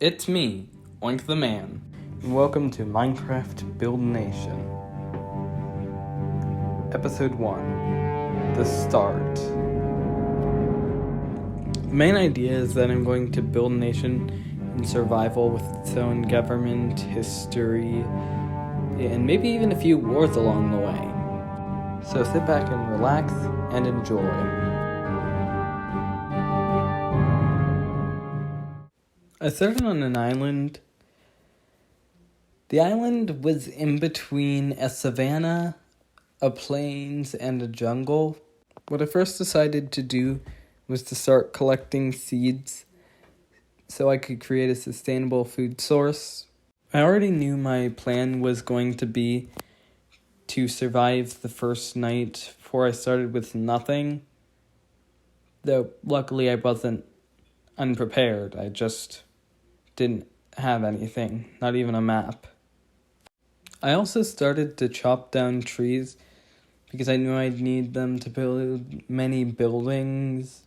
It's me, Oink the Man, and welcome to Minecraft Build Nation. Episode 1, The Start. The main idea is that I'm going to build a nation in survival with its own government, history, and maybe even a few wars along the way. So sit back and relax and enjoy. I started on an island. The island was in between a savanna, a plains, and a jungle. What I first decided to do was to start collecting seeds so I could create a sustainable food source. I already knew my plan was going to be to survive the first night before I started with nothing. Though luckily I wasn't unprepared. I just didn't have anything, not even a map. I also started to chop down trees because I knew I'd need them to build many buildings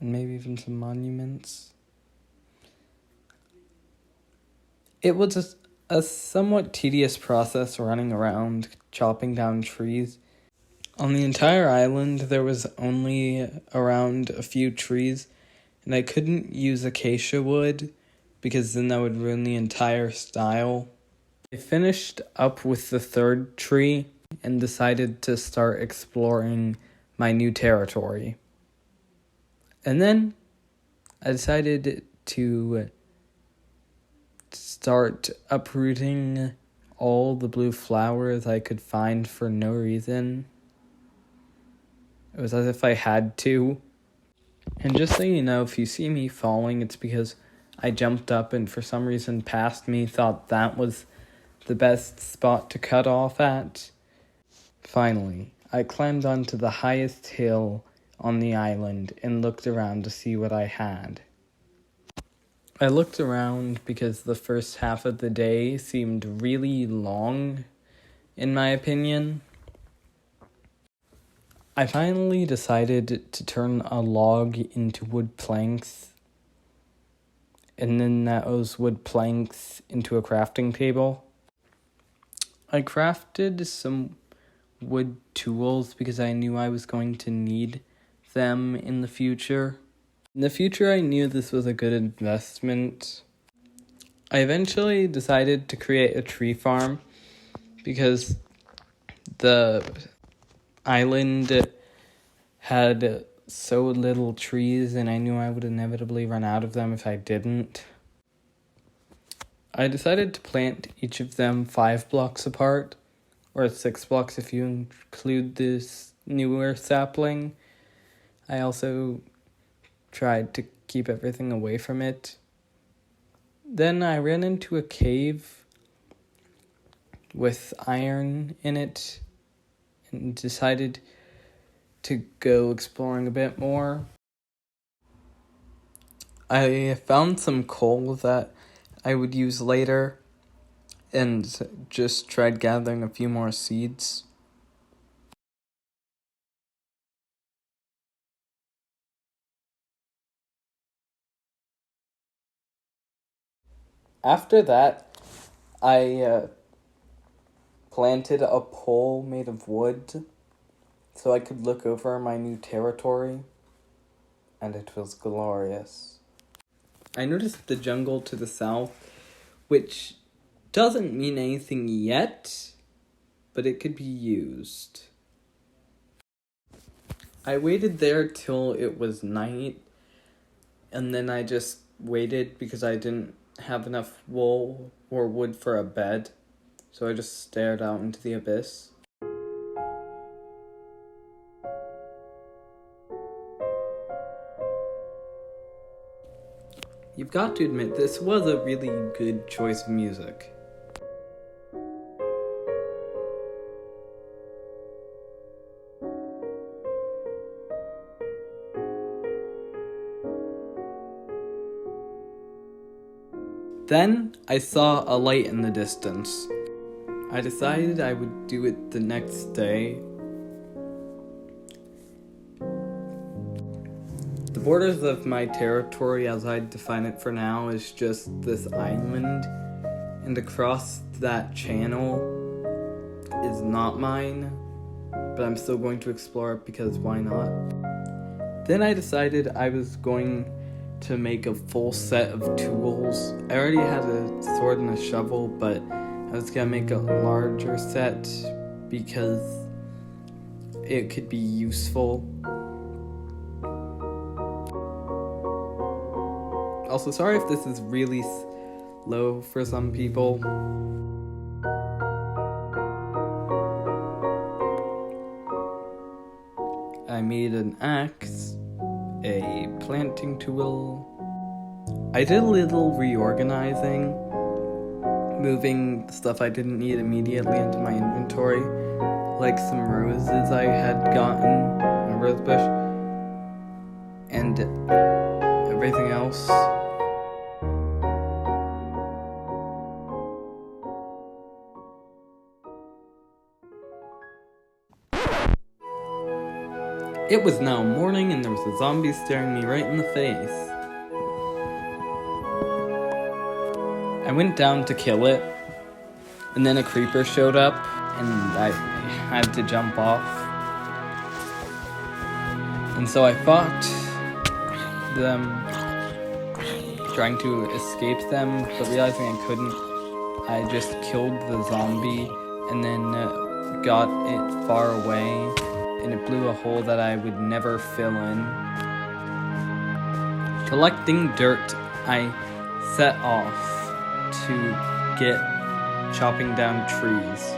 and maybe even some monuments. It was a somewhat tedious process running around chopping down trees. On the entire island, there was only around a few trees, and I couldn't use acacia wood because then that would ruin the entire style. I finished up with the third tree and decided to start exploring my new territory. And then I decided to start uprooting all the blue flowers I could find for no reason. It was as if I had to. And just so you know, if you see me falling, it's because I jumped up and for some reason past me thought that was the best spot to cut off at. Finally, I climbed onto the highest hill on the island and looked around to see what I had. I looked around because the first half of the day seemed really long, in my opinion. I finally decided to turn a log into wood planks, and then those wood planks into a crafting table. I crafted some wood tools because I knew I was going to need them in the future. In the future, I knew this was a good investment. I eventually decided to create a tree farm because the island had so little trees and I knew I would inevitably run out of them if I didn't. I decided to plant each of them 5 blocks apart, or 6 blocks if you include this newer sapling. I also tried to keep everything away from it. Then I ran into a cave with iron in it and decided to go exploring a bit more. I found some coal that I would use later and just tried gathering a few more seeds. After that, I planted a pole made of wood so I could look over my new territory, and it was glorious. I noticed the jungle to the south, which doesn't mean anything yet, but it could be used. I waited there till it was night, and then I just waited because I didn't have enough wool or wood for a bed, so I just stared out into the abyss. You've got to admit, this was a really good choice of music. Then I saw a light in the distance. I decided I would do it the next day. The borders of my territory, as I define it for now, is just this island, and across that channel is not mine, but I'm still going to explore it because why not? Then I decided I was going to make a full set of tools. I already had a sword and a shovel, but I was gonna make a larger set because it could be useful. Also, sorry if this is really low for some people. I made an axe, a planting tool. I did a little reorganizing, moving stuff I didn't need immediately into my inventory, like some roses I had gotten, a rose bush, and everything else. It was now morning and there was a zombie staring me right in the face. I went down to kill it, and then a creeper showed up, and I had to jump off. And so I fought them, trying to escape them, but realizing I couldn't, I just killed the zombie, and then got it far away, and it blew a hole that I would never fill in. Collecting dirt, I set off to get chopping down trees.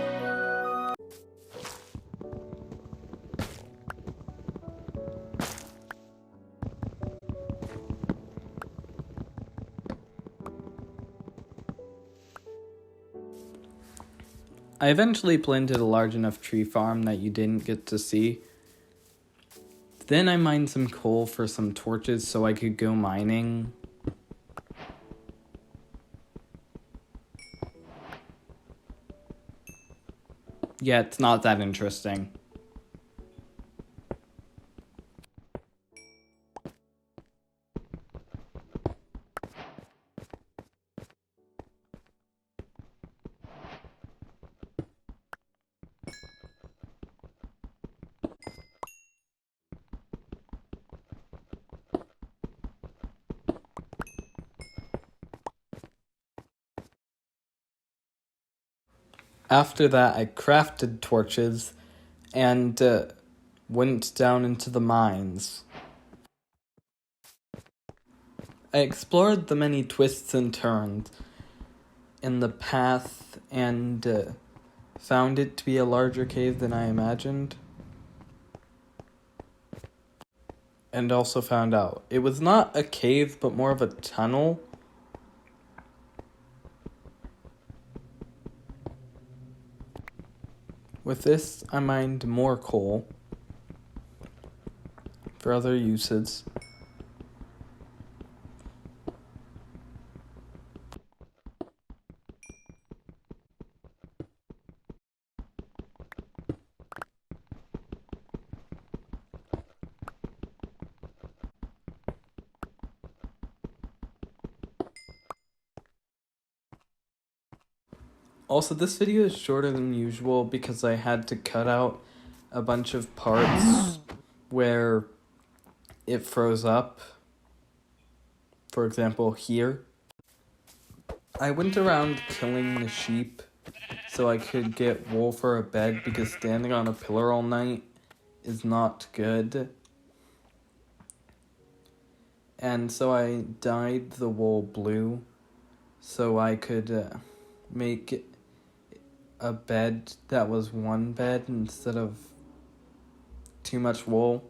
I eventually planted a large enough tree farm that you didn't get to see. Then I mined some coal for some torches so I could go mining. Yeah, it's not that interesting. After that, I crafted torches and went down into the mines. I explored the many twists and turns in the path and found it to be a larger cave than I imagined. And also found out it was not a cave, but more of a tunnel. With this, I mined more coal for other uses. Also, this video is shorter than usual because I had to cut out a bunch of parts where it froze up. For example, here. I went around killing the sheep so I could get wool for a bed because standing on a pillar all night is not good. And so I dyed the wool blue so I could make a bed that was one bed instead of too much wool.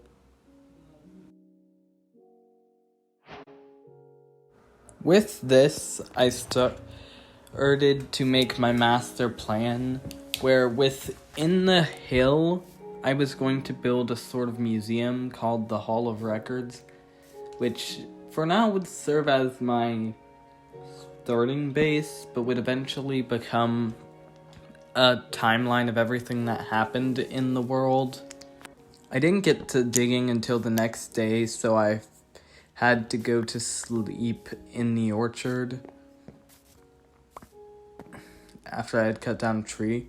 With this, I started to make my master plan, where within the hill, I was going to build a sort of museum called the Hall of Records, which for now would serve as my starting base, but would eventually become a timeline of everything that happened in the world. I didn't get to digging until the next day, so I had to go to sleep in the orchard after I had cut down a tree.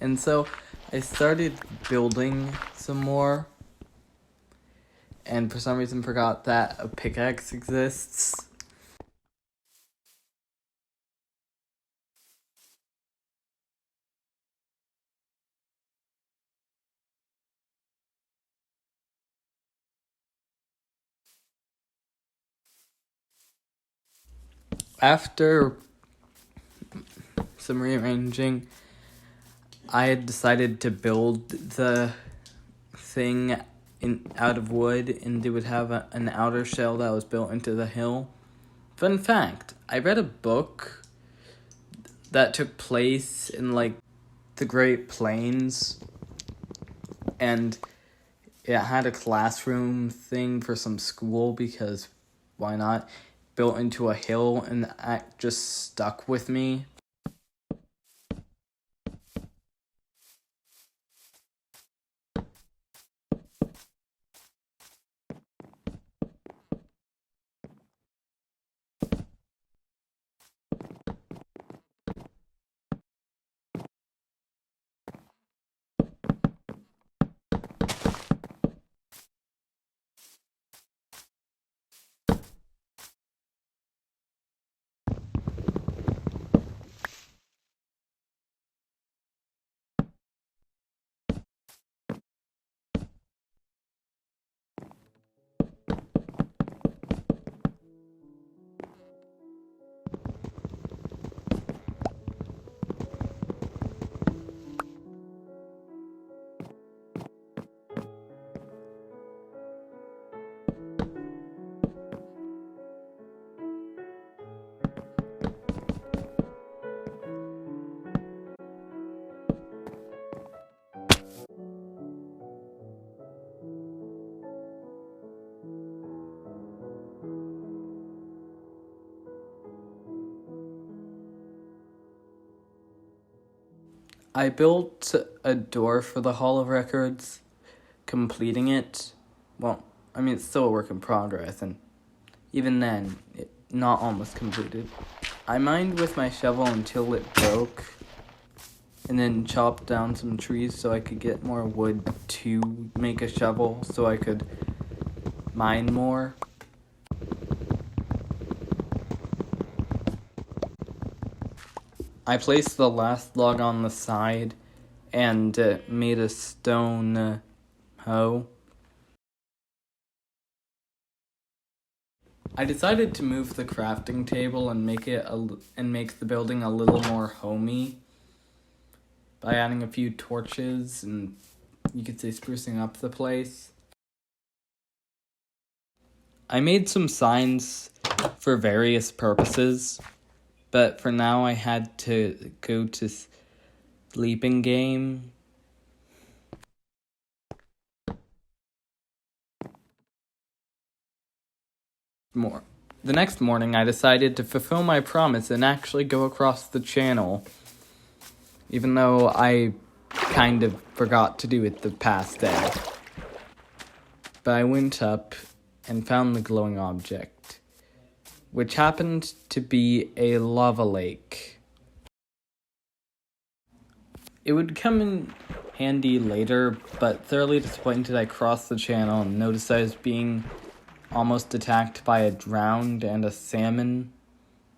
And so I started building some more, and for some reason forgot that a pickaxe exists. After some rearranging, I had decided to build the thing out of wood, and it would have an outer shell that was built into the hill. Fun fact, I read a book that took place in, the Great Plains, and it had a classroom thing for some school, because why not? Built into a hill, and that just stuck with me. I built a door for the Hall of Records, completing it. Well, I mean, it's still a work in progress, and even then, not almost completed. I mined with my shovel until it broke, and then chopped down some trees so I could get more wood to make a shovel so I could mine more. I placed the last log on the side and made a stone hoe. I decided to move the crafting table and make the building a little more homey by adding a few torches and, you could say, sprucing up the place. I made some signs for various purposes, but for now I had to go to sleeping game. The next morning, I decided to fulfill my promise and actually go across the channel, even though I kind of forgot to do it the past day. But I went up and found the glowing object, which happened to be a lava lake. It would come in handy later, but thoroughly disappointed, I crossed the channel and noticed I was being almost attacked by a drowned and a salmon.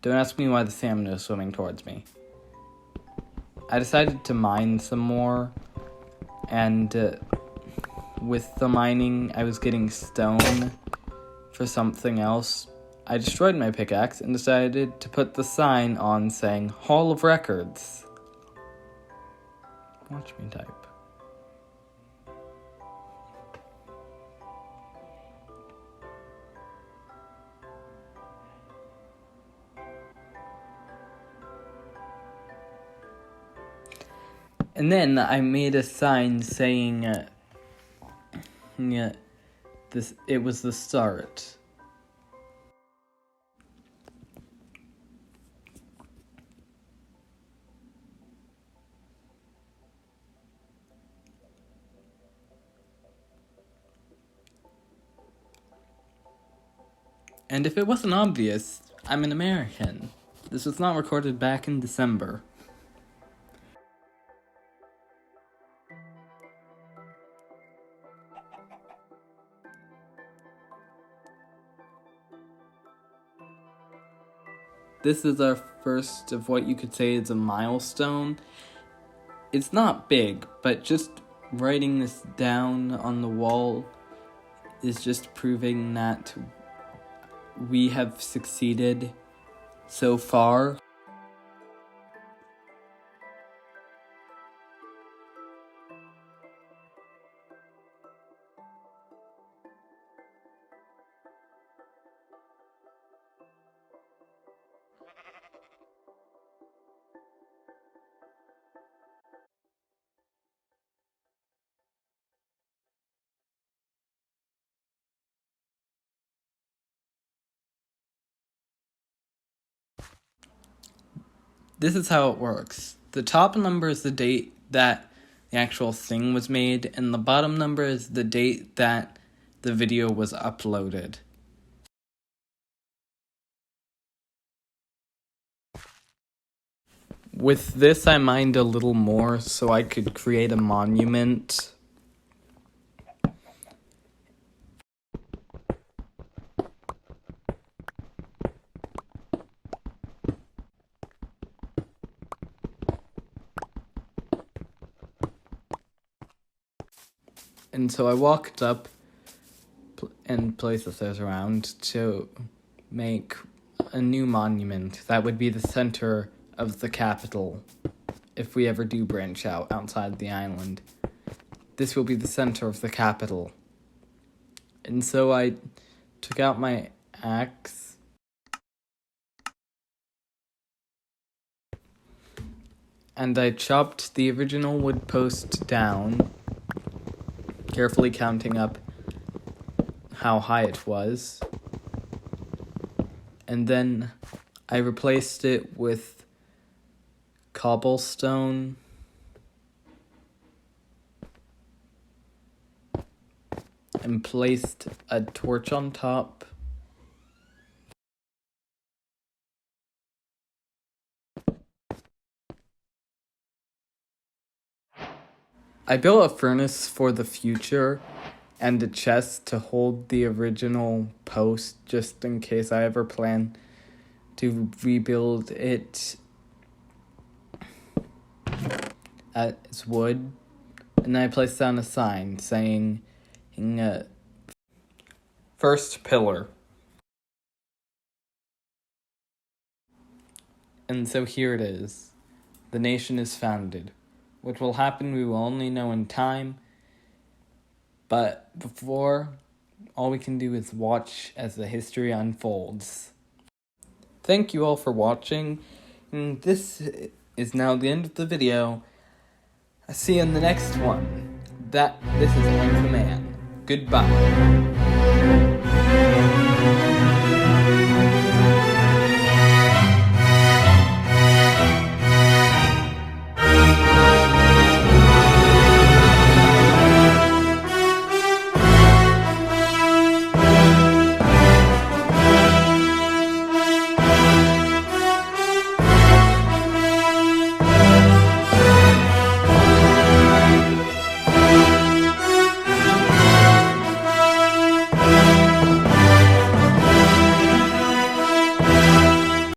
Don't ask me why the salmon was swimming towards me. I decided to mine some more, and with the mining, I was getting stone for something else. I destroyed my pickaxe and decided to put the sign on saying Hall of Records. Watch me type. And then I made a sign saying it was the start. And if it wasn't obvious, I'm an American. This was not recorded back in December. This is our first of what you could say is a milestone. It's not big, but just writing this down on the wall is just proving that we have succeeded so far. This is how it works. The top number is the date that the actual thing was made, and the bottom number is the date that the video was uploaded. With this, I mined a little more so I could create a monument. And so I walked up and placed the stairs around to make a new monument that would be the center of the capital if we ever do branch out outside the island. This will be the center of the capital. And so I took out my axe and I chopped the original wood post down, carefully counting up how high it was. And then I replaced it with cobblestone and placed a torch on top. I built a furnace for the future and a chest to hold the original post just in case I ever plan to rebuild it as wood. And I placed down a sign saying, first pillar. And so here it is. The nation is founded. What will happen we will only know in time, but before, all we can do is watch as the history unfolds. Thank you all for watching, and this is now the end of the video. I'll see you in the next one. This is Anchor Man. Goodbye.